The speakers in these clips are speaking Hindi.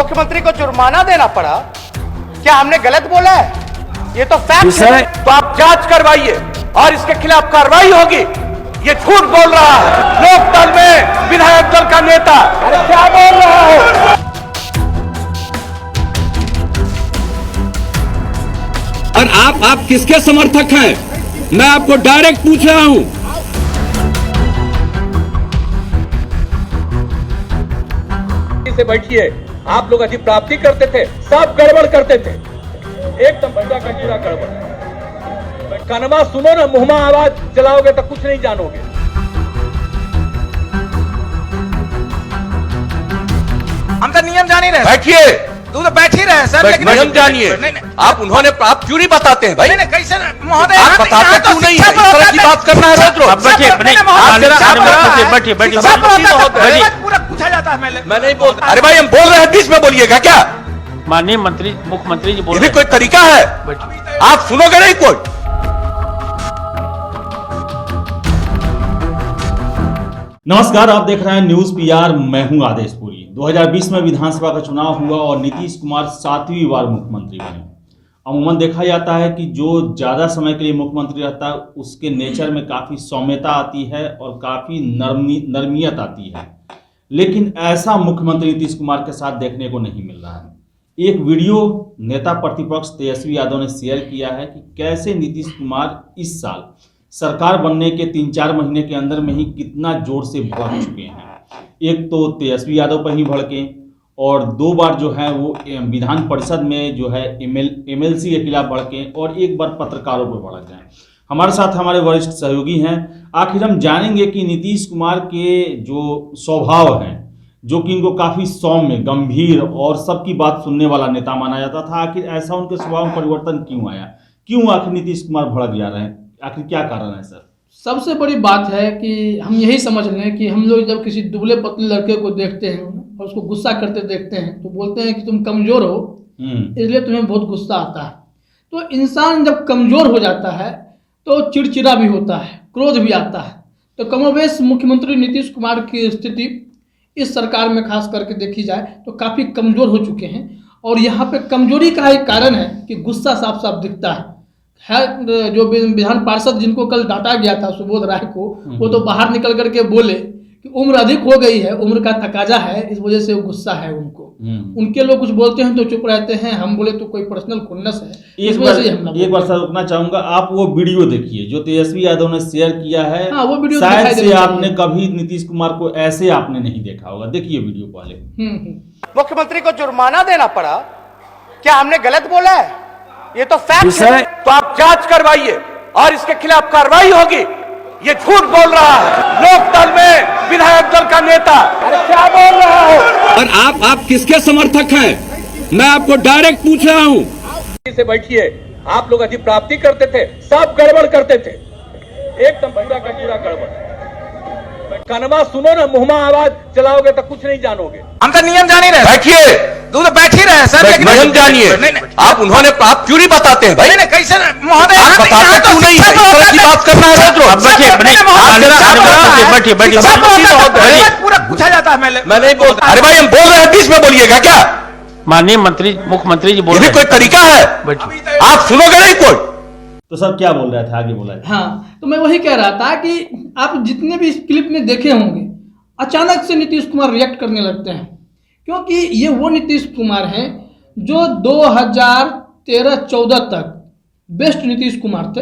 मुख्यमंत्री को जुर्माना देना पड़ा। क्या हमने गलत बोला है? ये तो फैक्ट है। तो आप जांच करवाइए और इसके खिलाफ कार्रवाई होगी। ये झूठ बोल रहा है लोकदल में विधायक दल का नेता। अरे क्या बोल रहा है? और आप किसके समर्थक हैं? मैं आपको डायरेक्ट पूछ रहा हूं। से बैठिए, आप लोग अधिप्राप्ति करते थे, सब गड़बड़ करते थे, एकदम पूरा का पूरा गड़बड़। कनमा सुनो ना, मुंह में आवाज चलाओगे तो कुछ नहीं जानोगे। हम तो नियम जान ही रहे। बैठिए, तू तो बैठ ही रहे सर, लेकिन नियम जानिए। आप क्यों नहीं बताते हैं भाई? नहीं कैसे महोदय, आप बताते क्यों नहीं है? इस तरह की बात करना है रोज रोज। बैठिए, पूरा पूछा जाता है। मैं नहीं बोलता। अरे भाई हम बोल रहे हैं, बीच में बोलिएगा क्या? माननीय मंत्री मुख्यमंत्री जी बोल ये भी कोई तरीका है? आप सुनोगे नहीं कोई? नमस्कार, आप देख रहे हैं न्यूज पीआर। मैं हूं आदेशपुरी। 2020 में विधानसभा का चुनाव हुआ और नीतीश कुमार 7वीं बार मुख्यमंत्री बने। अमूमन देखा जाता है कि जो ज़्यादा समय के लिए मुख्यमंत्री रहता है उसके नेचर में काफ़ी सौम्यता आती है और काफ़ी नरमियत आती है, लेकिन ऐसा मुख्यमंत्री नीतीश कुमार के साथ देखने को नहीं मिल रहा है। एक वीडियो नेता प्रतिपक्ष तेजस्वी यादव ने शेयर किया है कि कैसे नीतीश कुमार इस साल सरकार बनने के 3-4 महीने के अंदर में ही कितना जोर से भड़क चुके हैं। एक तो तेजस्वी यादव पर ही भड़के और 2 बार जो है वो विधान परिषद में जो है एमएलसी के खिलाफ भड़के और एक बार पत्रकारों पर भड़क गए। हमारे साथ हमारे वरिष्ठ सहयोगी हैं। आखिर हम जानेंगे कि नीतीश कुमार के जो स्वभाव हैं, जो कि इनको काफ़ी सौम्य, गंभीर और सबकी बात सुनने वाला नेता माना जाता था, आखिर ऐसा उनके स्वभाव में परिवर्तन क्यों आया? क्यों आखिर नीतीश कुमार भड़क जा रहे हैं? आखिर क्या कारण है सर? सबसे बड़ी बात है कि हम यही समझ रहे हैं कि हम लोग जब किसी दुबले पतले लड़के को देखते हैं और उसको गुस्सा करते देखते हैं तो बोलते हैं कि तुम कमज़ोर हो, इसलिए तुम्हें बहुत गुस्सा आता है। तो इंसान जब कमज़ोर हो जाता है तो चिड़चिड़ा भी होता है, क्रोध भी आता है। तो कमोबेश मुख्यमंत्री नीतीश कुमार की स्थिति इस सरकार में खास करके देखी जाए तो काफ़ी कमज़ोर हो चुके हैं। और यहाँ पे कमजोरी का एक कारण है कि गुस्सा साफ साफ दिखता है। जो विधान पार्षद जिनको कल डांटा गया था, सुबोध राय को, वो तो बाहर निकल करके बोले कि उम्र अधिक हो गई है, उम्र का तकाजा है, इस वजह से गुस्सा है उनको। उनके लोग कुछ बोलते हैं तो चुप रहते हैं, हम बोले तो कोई पर्सनल खुन्नस है। एक बार सर रुकना चाहूंगा, आप वो वीडियो देखिए जो तेजस्वी यादव ने शेयर किया है। हाँ, वो वीडियो शायद से आपने कभी नीतीश कुमार को ऐसे आपने नहीं देखा होगा। देखिए वीडियो पहले। मुख्यमंत्री को जुर्माना देना पड़ा। क्या हमने गलत बोला है? ये तो फैक्ट है। तो आप जांच करवाइए और इसके खिलाफ कार्रवाई होगी। ये झूठ बोल रहा है लोकदल में विधायक दल का नेता। अरे क्या बोल रहा है? और आप किसके समर्थक हैं? मैं आपको डायरेक्ट पूछ रहा हूं। से बैठिए, आप लोग अधिप्राप्ति करते थे, सब गड़बड़ करते थे, एकदम पूरा का पूरा गड़बड़। कनमा सुनो ना, मुंह में आवाज चलाओगे तो कुछ नहीं जानोगे। हम तो नियम जान ही रहे। बैठिए, तू तो बैठ ही रहे सर, लेकिन नियम जानिए। आप क्यों नहीं बताते हैं भाई? नहीं कैसे महोदय, आप बताते क्यों नहीं है? इस तरह की बात करना है रोज रोज। बैठिए, पूरा पूछा जाता है। मैं नहीं बोलता। अरे भाई हम बोल रहे हैं, बीच में बोलिएगा क्या? माननीय मंत्री मुख्यमंत्री जी बोल ये भी कोई तरीका है? आप सुनोगे नहीं कोई? तो सर क्या बोल रहा था, आगे बोला था। हाँ, तो मैं वही कह रहा था कि आप जितने भी इस क्लिप में देखे होंगे, अचानक से नीतीश कुमार रिएक्ट करने लगते हैं, क्योंकि ये वो नीतीश कुमार हैं जो 2013-14 तक बेस्ट नीतीश कुमार थे।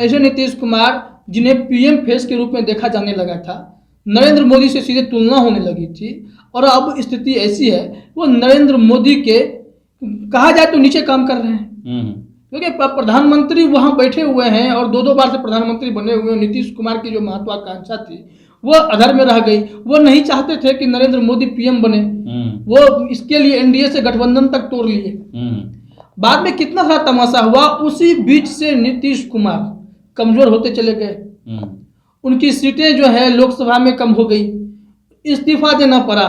ऐसे नीतीश कुमार जिन्हें पीएम फेस के रूप में देखा जाने लगा था, नरेंद्र मोदी से सीधे तुलना होने लगी थी, और अब स्थिति ऐसी है वो नरेंद्र मोदी के कहा जाए तो नीचे काम कर रहे हैं, क्योंकि प्रधानमंत्री वहां बैठे हुए हैं और 2-2 बार से प्रधानमंत्री बने हुए हैं। नीतीश कुमार की जो महत्वाकांक्षा थी वो अधर में रह गई। वो नहीं चाहते थे कि नरेंद्र मोदी पीएम बने, वो इसके लिए एनडीए से गठबंधन तक तोड़ लिए। बाद में कितना सारा तमाशा हुआ, उसी बीच से नीतीश कुमार कमजोर होते चले गए। उनकी सीटें जो है लोकसभा में कम हो गई, इस्तीफा देना पड़ा।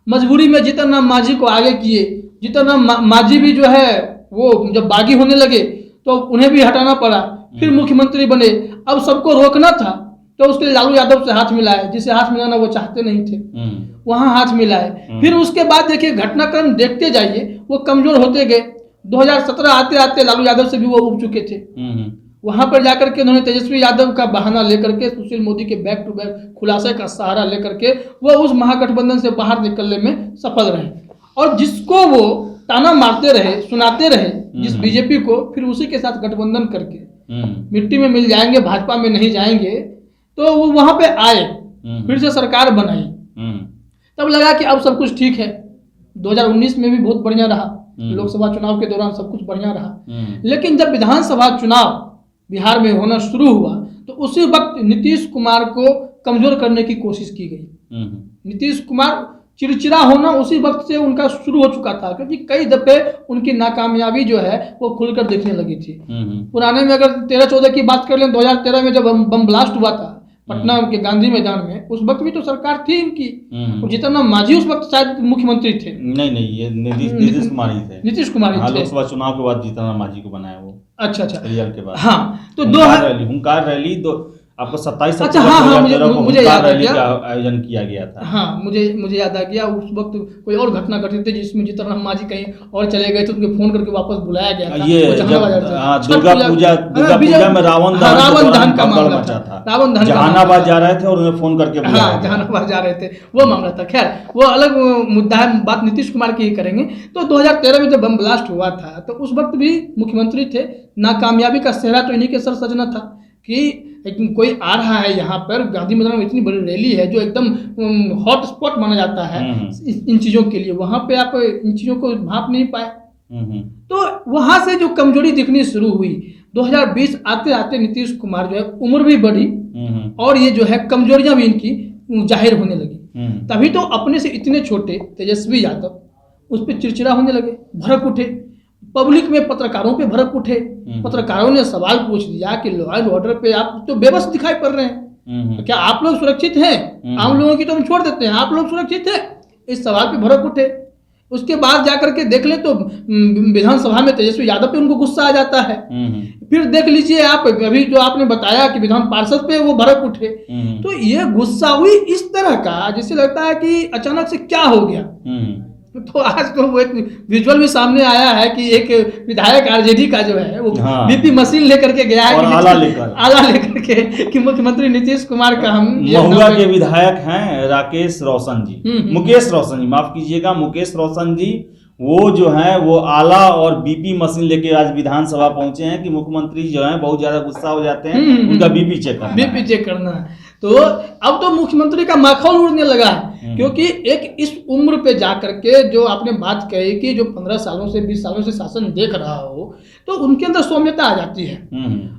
मजबूरी में जीतन राम मांझी को आगे किए। जीतन राम मांझी भी जो है वो जब बागी होने लगे तो उन्हें भी हटाना पड़ा, फिर मुख्यमंत्री बने। अब सबको रोकना था तो उसके लिए लालू यादव से हाथ मिलाए, जिसे हाथ मिलाना वो चाहते नहीं थे, वहां हाथ मिलाए। फिर उसके बाद देखिए घटनाक्रम देखते जाइए, वो कमजोर होते गए। 2017 आते आते लालू यादव से भी वो उब चुके थे। वहां पर जाकर के उन्होंने तेजस्वी यादव का बहाना लेकर के, सुशील मोदी के बैक टू बैक खुलासे का सहारा लेकर के वो उस महागठबंधन से बाहर निकलने में सफल रहे। और जिसको वो ताना मारते रहे, सुनाते रहे, जिस बीजेपी को, फिर उसी के साथ गठबंधन करके मिट्टी में मिल जाएंगे, भाजपा में नहीं जाएंगे, तो वो वहां पे आए, फिर से सरकार बनाई। तब लगा कि अब सब कुछ ठीक है। 2019 में भी बहुत बढ़िया रहा, लोकसभा चुनाव के दौरान सब कुछ बढ़िया रहा। लेकिन जब विधानसभा चुनाव बिहार में होना शुरू हुआ तो उसी वक्त नीतीश कुमार को कमजोर करने की कोशिश की गई। नीतीश कुमार चिड़चिड़ा होना उसी वक्त से उनका शुरू हो चुका था, क्योंकि कई दफे उनकी नाकामयाबी जो है वो खुलकर दिखने लगी थी। पुराने में अगर 13-14 की बात कर लें, 2013 में जब बम ब्लास्ट हुआ था पटना के गांधी मैदान में, उस वक्त भी तो सरकार थी इनकी। जीतन मांझी उस वक्त शायद मुख्यमंत्री थे। नहीं, ये नीतीश कुमार ही थे। नीतीश कुमार ही थे। लोकसभा चुनाव के बाद जीतन मांझी को बनाया वो। अच्छा रिजल्ट के बाद। हाँ, तो हुंकार रैली आपको 27 अच्छा, हाँ, मुझे याद आ गया, आयोजन किया गया था। हाँ, मुझे याद आ गया। उस वक्त कोई और घटना घटी थी जिसमें जीतन राम मांझी कहीं और चले गए थे, उनको फोन करके वापस बुलाया गया था। ये दुर्गा पूजा में रावण दहन का मामला मचा था। रावण दहन जहानाबाद जा रहे थे और उन्हें फोन करके बुलाया। हाँ, जहानाबाद जा रहे थे, वो मामला था। खैर, वो अलग मुद्दा है, बात नीतीश कुमार की ही करेंगे। तो 2013 में जब बम ब्लास्ट हुआ था तो उस वक्त भी मुख्यमंत्री थे। नाकामयाबी का सेहरा तो इन्हीं के सर सजना था कि लेकिन कोई आ रहा है यहाँ पर, गांधी मैदान में इतनी बड़ी रैली है जो एकदम हॉट स्पॉट माना जाता है इन चीज़ों के लिए, वहाँ पे आप इन चीज़ों को भाप नहीं पाए। तो वहाँ से जो कमजोरी दिखनी शुरू हुई, 2020 आते आते नीतीश कुमार जो है उम्र भी बढ़ी और ये जो है कमजोरियां भी इनकी जाहिर होने लगी। तभी तो अपने से इतने छोटे तेजस्वी यादव उस पर चिड़चिड़ा होने लगे, भड़क उठे, पब्लिक में पत्रकारों पे भड़क उठे। पत्रकारों ने सवाल पूछ दिया कि लॉ एंड ऑर्डर पे आप तो बेबस दिखाई पड़ रहे हैं, तो क्या आप लोग सुरक्षित हैं? आम लोगों की तो हम छोड़ देते हैं, आप लोग सुरक्षित हैं? इस सवाल पे भड़क उठे। उसके बाद जाकर के देख ले तो विधानसभा में तेजस्वी यादव पे उनको गुस्सा आ जाता है। फिर देख लीजिए आप, अभी जो आपने बताया कि विधान पार्षद पे वो भड़क उठे। तो ये गुस्सा हुई इस तरह का जिससे लगता है कि अचानक से क्या हो गया। तो आज तो वो एक विजुअल भी सामने आया है कि एक विधायक आरजेडी का जो है वो बीपी मशीन लेकर के गया है, आला लेकर के कि मुख्यमंत्री नीतीश कुमार का हम महुआ के विधायक हैं राकेश रोशन जी, मुकेश रोशन जी, माफ कीजिएगा, मुकेश रोशन जी, वो जो है वो आला और बीपी मशीन लेके आज विधानसभा पहुंचे हैं कि मुख्यमंत्री जो है बहुत ज्यादा गुस्सा हो जाते हैं, उनका बीपी चेक करना है। तो अब तो मुख्यमंत्री का माखौल उड़ने लगा है, क्योंकि एक इस उम्र पे जाकर के जो आपने बात कही कि जो 15 सालों से 20 सालों से शासन देख रहा हो तो उनके अंदर सौम्यता आ जाती है।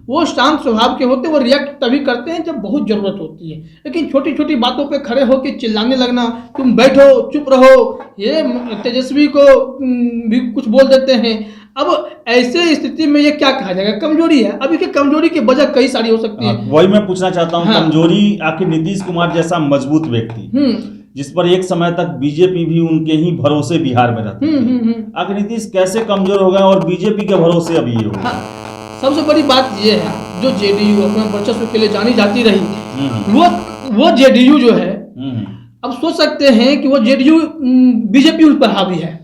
वो शांत स्वभाव के होते, वो रिएक्ट तभी करते हैं जब बहुत जरूरत होती है। लेकिन छोटी छोटी बातों पे खड़े होकर चिल्लाने लगना, तुम बैठो चुप रहो, ये तेजस्वी को भी कुछ बोल देते हैं। अब ऐसे स्थिति में ये क्या कहा जाएगा? कमजोरी है। अभी की कमजोरी की वजह कई सारी हो सकती है। वही मैं पूछना चाहता हूँ। कमजोरी आखिर नीतीश कुमार जैसा मजबूत व्यक्ति जिस पर एक समय तक बीजेपी भी उनके ही भरोसे बिहार में रहती थी, आखिर नीतीश कैसे कमजोर हो गए और बीजेपी के भरोसे अभी ये हो गए? सबसे बड़ी बात ये है, जो जेडीयू अपना वर्चस्व के लिए जानी जाती रही, वो जेडीयू जो है, अब सोच सकते हैं कि वो जेडीयू बीजेपी उन पर हावी है।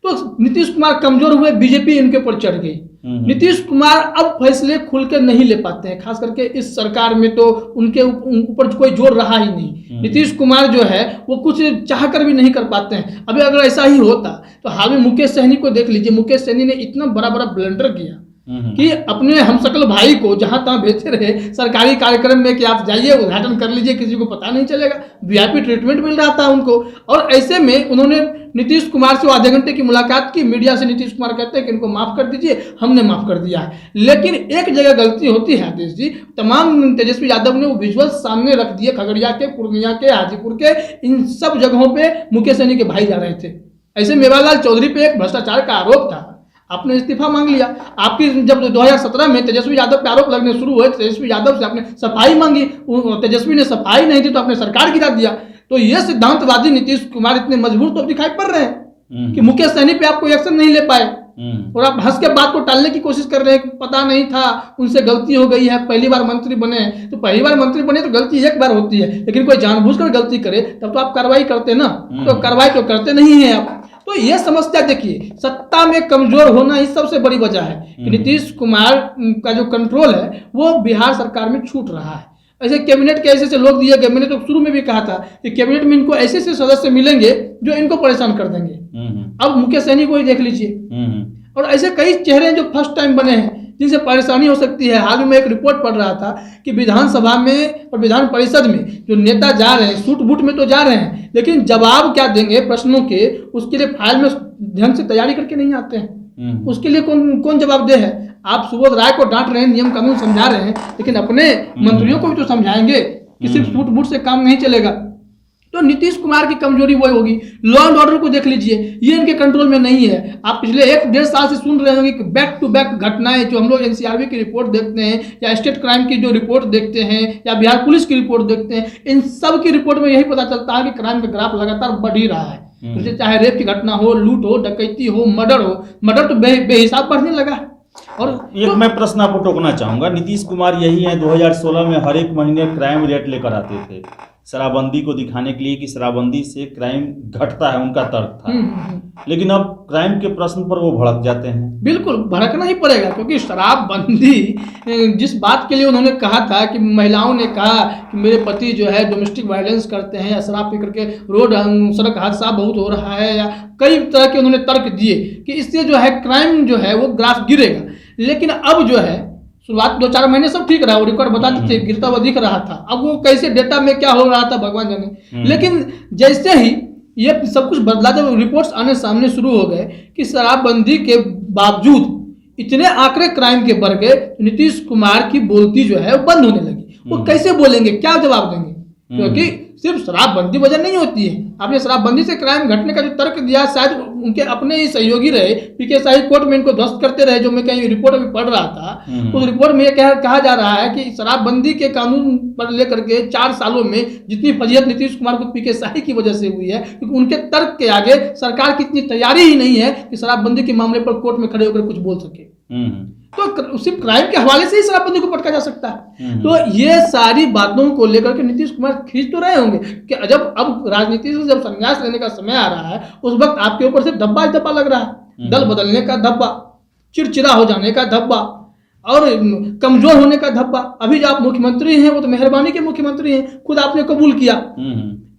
तो नीतीश कुमार कमजोर हुए, बीजेपी इनके ऊपर चढ़ गई। नीतीश कुमार अब फैसले खुलकर नहीं ले पाते हैं, खास करके इस सरकार में तो उनके ऊपर कोई जोर रहा ही नहीं। नीतीश कुमार जो है वो कुछ चाहकर भी नहीं कर पाते हैं। अभी अगर ऐसा ही होता तो हाल में मुकेश सहनी को देख लीजिए। मुकेश सहनी ने इतना बड़ा बड़ा ब्लंडर किया कि अपने हमशक्ल भाई को जहां तहां भेजते रहे सरकारी कार्यक्रम में कि आप जाइए उद्घाटन कर लीजिए, किसी को पता नहीं चलेगा, वीआईपी ट्रीटमेंट मिल रहा था उनको। और ऐसे में उन्होंने नीतीश कुमार से आधे घंटे की मुलाकात की। मीडिया से नीतीश कुमार कहते हैं कि इनको माफ कर दीजिए, हमने माफ कर दिया है। लेकिन एक जगह गलती होती है आदेश जी, तमाम तेजस्वी यादव ने वो विजुअल सामने रख दिए, खगड़िया के, पूर्णिया के, हाजीपुर के, इन सब जगहों पे मुकेश सहनी के भाई जा रहे थे। ऐसे मेवालाल चौधरी पे एक भ्रष्टाचार का आरोप था, आपने इस्तीफा मांग लिया। आपकी जब 2017 में तेजस्वी यादव पे आरोप लगने शुरू हुए, तेजस्वी यादव से आपने सफाई मांगी, तेजस्वी ने सफाई नहीं दी तो आपने सरकार गिरा दिया। तो ये सिद्धांतवादी नीतीश कुमार इतने मजबूर तो दिखाई पड़ रहे हैं कि मुकेश सहनी पे आप कोई एक्शन नहीं ले पाए। और आप हंस के बात को टालने की कोशिश कर रहे हैं कि पता नहीं था, उनसे गलती हो गई है, पहली बार मंत्री बने। तो पहली बार मंत्री बने तो गलती एक बार होती है, लेकिन कोई जानबूझकर गलती करे तब तो आप कार्रवाई करते ना, तो कार्रवाई तो करते नहीं है आप। तो ये समस्या देखिए, सत्ता में कमजोर होना ही सबसे बड़ी वजह है कि नीतीश कुमार का जो कंट्रोल है वो बिहार सरकार में छूट रहा है। ऐसे कैबिनेट के ऐसे लोग दिए गए, मैंने तो शुरू में भी कहा था कि कैबिनेट में इनको ऐसे सदस्य मिलेंगे जो इनको परेशान कर देंगे। अब मुकेश सहनी को ही देख लीजिए, और ऐसे कई चेहरे जो फर्स्ट टाइम बने हैं जिनसे परेशानी हो सकती है। हाल में एक रिपोर्ट पढ़ रहा था कि विधानसभा में और विधान परिषद में जो नेता जा रहे हैं, सूट बूट में तो जा रहे हैं, लेकिन जवाब क्या देंगे प्रश्नों के, उसके लिए फाइल में ढंग से तैयारी करके नहीं आते हैं। उसके लिए कौन जवाबदेह है? आप सुबोध राय को डांट रहे हैं, नियम कानून समझा रहे हैं, लेकिन अपने मंत्रियों को भी तो समझाएंगे कि सिर्फ सूट बूट से काम नहीं चलेगा। तो नीतीश कुमार की कमजोरी वही होगी। लॉ एंड ऑर्डर को देख लीजिए, ये इनके कंट्रोल में नहीं है। आप पिछले 1-1.5 साल से सुन रहे होंगे कि बैक टू बैक घटनाएं जो हम लोग एनसीआरबी की रिपोर्ट देखते हैं या स्टेट क्राइम की जो रिपोर्ट देखते हैं या बिहार पुलिस की रिपोर्ट देखते हैं, इन सब की रिपोर्ट में यही पता चलता है कि क्राइम का ग्राफ लगातार बढ़ ही रहा है। चाहे रेप की घटना हो, लूट हो, डकैती हो, मर्डर हो, मर्डर तो बेहिसाब बढ़ने लगा है। और एक मैं प्रश्न आपको टोकना चाहूंगा, नीतीश कुमार यही है 2016 में हर एक महीने क्राइम रेट लेकर आते थे शराबबंदी को दिखाने के लिए कि शराबबंदी से क्राइम घटता है, उनका तर्क था। लेकिन अब क्राइम के प्रश्न पर वो भड़क जाते हैं। बिल्कुल भड़कना ही पड़ेगा, क्योंकि शराबबंदी जिस बात के लिए उन्होंने कहा था कि महिलाओं ने कहा कि मेरे पति जो है डोमेस्टिक वायलेंस करते हैं या शराब पी करके रोड सड़क हादसा बहुत हो रहा है, या कई तरह के उन्होंने तर्क दिए कि इससे जो है क्राइम जो है वो ग्राफ गिरेगा। लेकिन अब जो है शुरुआत 2-4 महीने सब ठीक रहा, वो रिकॉर्ड बताते थे, गिरता हुआ दिख रहा था। अब वो कैसे डेटा में क्या हो रहा था भगवान जाने। लेकिन जैसे ही ये सब कुछ बदला, जब रिपोर्ट्स आने सामने शुरू हो गए कि शराबबंदी के बावजूद इतने आंकड़े क्राइम के बढ़ गए, तो नीतीश कुमार की बोलती जो है वो बंद होने लगी। वो कैसे बोलेंगे, क्या जवाब देंगे? क्योंकि सिर्फ शराबबंदी वजह नहीं होती है। आपने शराबबंदी से क्राइम घटने का जो तर्क दिया, शायद उनके अपने ही सहयोगी रहे, पीके शाही कोर्ट में इनको ध्वस्त करते रहे, जो मैं कहीं रिपोर्ट अभी पढ़ रहा था। उस रिपोर्ट में ये कहा जा रहा है कि शराबबंदी के कानून पर लेकर के 4 सालों में जितनी फजीहत नीतीश कुमार को पीके शाही की वजह से हुई है, क्योंकि उनके तर्क के आगे सरकार की इतनी तैयारी ही नहीं है कि शराबबंदी के मामले पर कोर्ट में खड़े होकर कुछ बोल सके। तो सिर्फ क्राइम के हवाले से ही शराबबंदी को पटका जा सकता है। तो ये सारी बातों को लेकर के नीतीश कुमार खींच तो रहे होंगे कि जब अब राजनीति से जब संन्यास लेने का समय आ रहा है, उस वक्त आपके ऊपर सिर्फ धब्बा लग रहा है। दल बदलने का धब्बा, चिड़चिड़ा हो जाने का धब्बा और कमजोर होने का धब्बा। अभी जो आप मुख्यमंत्री हैं वो तो मेहरबानी के मुख्यमंत्री हैं, खुद आपने कबूल किया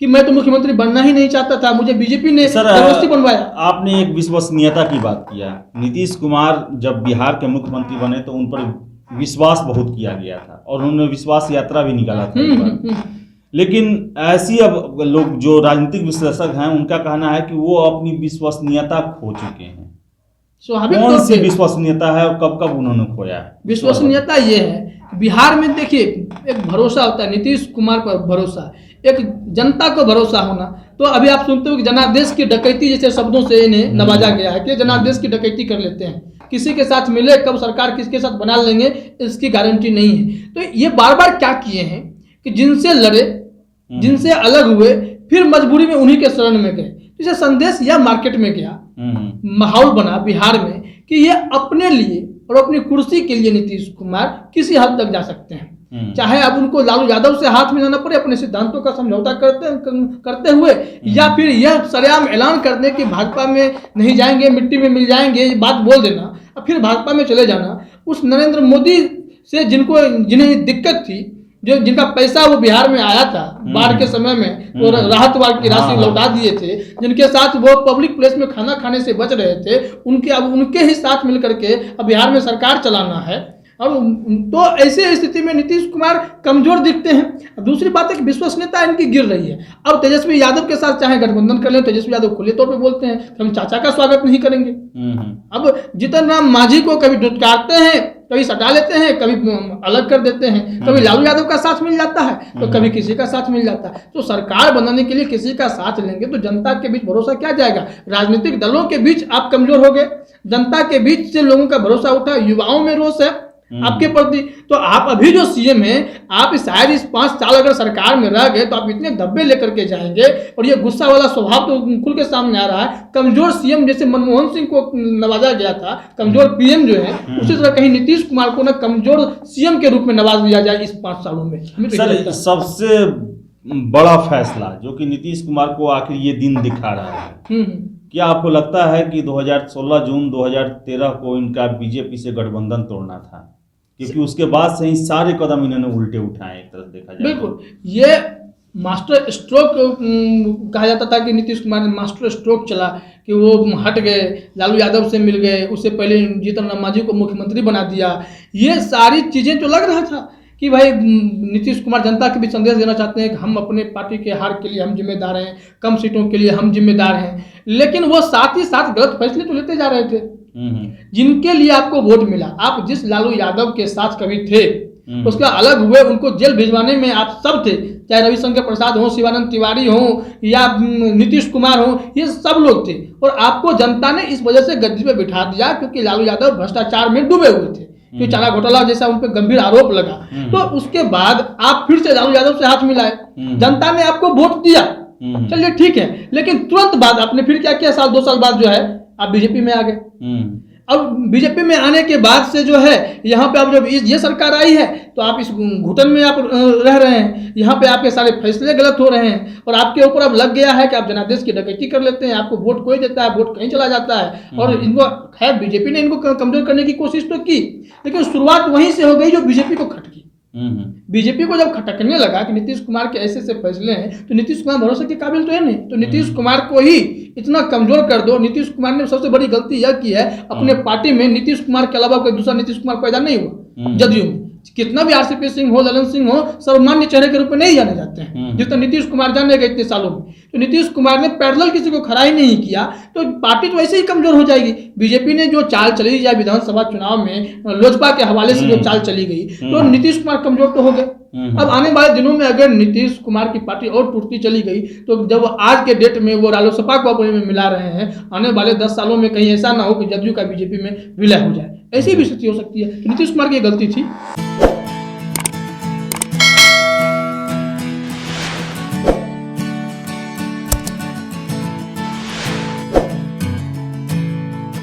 कि मैं तो मुख्यमंत्री बनना ही नहीं चाहता था, मुझे बीजेपी ने जबरदस्ती बनवाया। आपने एक विश्वसनीयता की बात किया। नीतीश कुमार जब बिहार के मुख्यमंत्री बने तो उन पर विश्वास बहुत किया गया था और उन्होंने विश्वास यात्रा भी निकाला था। लेकिन ऐसी अब लोग जो राजनीतिक विश्लेषक हैं उनका कहना है कि वो अपनी विश्वसनीयता खो चुके हैं। कौन सी विश्वसनीयता है और कब कब उन्होंने खोया है? विश्वसनीयता ये है, बिहार में देखिए एक भरोसा होता है, नीतीश कुमार पर भरोसा, एक जनता को भरोसा होना। तो अभी आप सुनते हो कि जनादेश की डकैती जैसे शब्दों से इन्हें नवाजा गया है कि जनादेश की डकैती कर लेते हैं, किसी के साथ मिले, कब सरकार किसके साथ बना लेंगे इसकी गारंटी नहीं है। तो ये बार बार क्या किए हैं कि जिनसे लड़े, जिनसे अलग हुए, फिर मजबूरी में उन्हीं के शरण में गए। इसे संदेश या मार्केट में गया, माहौल बना बिहार में कि ये अपने लिए और अपनी कुर्सी के लिए नीतीश कुमार किसी हद तक जा सकते हैं। चाहे अब उनको लालू यादव से हाथ मिलाना पड़े अपने सिद्धांतों का समझौता करते हुए, या फिर यह सरेआम ऐलान कर दे कि भाजपा में नहीं जाएंगे, मिट्टी में मिल जाएंगे, ये बात बोल देना और फिर भाजपा में चले जाना। उस नरेंद्र मोदी से जिन्हें दिक्कत थी, जो जिनका पैसा वो बिहार में आया था बाढ़ के समय में, वो राहत वाल की राशि लौटा दिए थे, जिनके साथ वो पब्लिक प्लेस में खाना खाने से बच रहे थे, उनके ही साथ मिलकर के अब बिहार में सरकार चलाना है। अब तो ऐसे स्थिति में नीतीश कुमार कमजोर दिखते हैं। दूसरी बात है कि विश्वसनीयता इनकी गिर रही है। अब तेजस्वी यादव के साथ चाहे गठबंधन कर ले, तेजस्वी यादव खुले तौर पे बोलते हैं कि हम चाचा का स्वागत नहीं करेंगे। अब जीतन राम मांझी को कभी दुत्कारते हैं, कभी सटा लेते हैं, कभी अलग कर देते हैं, कभी लालू यादव का साथ मिल जाता है तो कभी किसी का साथ मिल जाता है। तो सरकार बनाने के लिए किसी का साथ लेंगे तो जनता के बीच भरोसा क्या जाएगा? राजनीतिक दलों के बीच आप कमजोर हो गए, जनता के बीच से लोगों का भरोसा उठा, युवाओं में रोष है, आपके प्रति। तो आप अभी जो सीएम हैं, आप शायद इस 5 साल अगर सरकार में रह गए तो आप इतने धब्बे लेकर के जाएंगे, और ये गुस्सा वाला स्वभाव तो खुल के सामने आ रहा है। कमजोर सीएम जैसे मनमोहन सिंह को नवाजा गया था, कमजोर पीएम जो है, उसी तरह कहीं नीतीश कुमार को ना कमजोर सीएम के रूप में नवाज लिया जाए इस 5 सालों में। सर, सबसे बड़ा फैसला जो कि नीतीश कुमार को आखिर ये दिन दिखा रहा है, क्या आपको लगता है कि 16 जून 2013 को इनका बीजेपी से गठबंधन तोड़ना था? क्योंकि उसके बाद से ही सारे कदम इन्होंने उल्टे उठाए, एक तरह देखा जाए। बिल्कुल, ये मास्टर स्ट्रोक कहा जाता था कि नीतीश कुमार ने मास्टर स्ट्रोक चला कि वो हट गए, लालू यादव से मिल गए, उससे पहले जीतन राम मांझी को मुख्यमंत्री बना दिया। ये सारी चीज़ें तो लग रहा था कि भाई नीतीश कुमार जनता के भी संदेश देना चाहते हैं कि हम अपने पार्टी के हार के लिए हम जिम्मेदार हैं, कम सीटों के लिए हम जिम्मेदार हैं, लेकिन वो साथ ही साथ गलत फैसले तो लेते जा रहे थे जिनके लिए आपको वोट मिला। आप जिस लालू यादव के साथ कभी थे, उसका अलग हुए, उनको जेल भिजवाने में आप सब थे, चाहे रविशंकर प्रसाद हो, शिवानंद तिवारी हो या नीतीश कुमार हो, ये सब लोग थे। और आपको जनता ने इस वजह से गद्दी पे बिठा दिया क्योंकि लालू यादव भ्रष्टाचार में डूबे हुए थे, कि चारा घोटाला जैसा उन पर गंभीर आरोप लगा। तो उसके बाद आप फिर से लालू यादव से हाथ मिलाए, जनता ने आपको वोट दिया, चलिए ठीक है, लेकिन तुरंत बाद आपने फिर क्या किया, 2 साल बाद जो है आप बीजेपी में आ गए। अब बीजेपी में आने के बाद से जो है यहाँ पे अब जब ये सरकार आई है तो आप इस घुटन में आप रह रहे हैं, यहाँ पे आपके सारे फैसले गलत हो रहे हैं, और आपके ऊपर अब लग गया है कि आप जनादेश की डकैती कर लेते हैं, आपको वोट कोई देता है, वोट कहीं चला जाता है। और इनको खैर बीजेपी ने इनको कमजोर करने की कोशिश तो की, लेकिन शुरुआत वहीं से हो गई जो बीजेपी को खटकी। बीजेपी को जब खटकने लगा कि नीतीश कुमार के ऐसे फैसले हैं, तो नीतीश कुमार भरोसे के काबिल तो है नहीं, तो नीतीश कुमार को ही इतना कमजोर कर दो। नीतीश कुमार ने सबसे बड़ी गलती यह की है, अपने पार्टी में नीतीश कुमार के अलावा कोई दूसरा नीतीश कुमार पैदा नहीं हुआ। जदयू में कितना भी आरसीपी सिंह हो, ललन सिंह हो, सर्वमान्य चेहरे के रूप में नहीं जाने जाते हैं जितना नीतीश कुमार जाने गए इतने सालों में। तो नीतीश कुमार ने पैरेलल किसी को खड़ा ही नहीं किया, तो पार्टी तो ऐसे ही कमजोर हो जाएगी। बीजेपी ने जो चाल चली जाए विधानसभा चुनाव में, लोजपा के हवाले से जो चाल चली गई, तो नीतीश कुमार कमजोर तो हो गए। अब आने वाले दिनों में अगर नीतीश कुमार की पार्टी और टूटती चली गई, तो जब आज के डेट में वो रालोसपा को अपने में मिला रहे हैं, आने वाले 10 सालों में कहीं ऐसा ना हो कि जदयू का बीजेपी में विलय हो जाए, ऐसी भी स्थिति हो सकती है। नीतीश कुमार की गलती थी।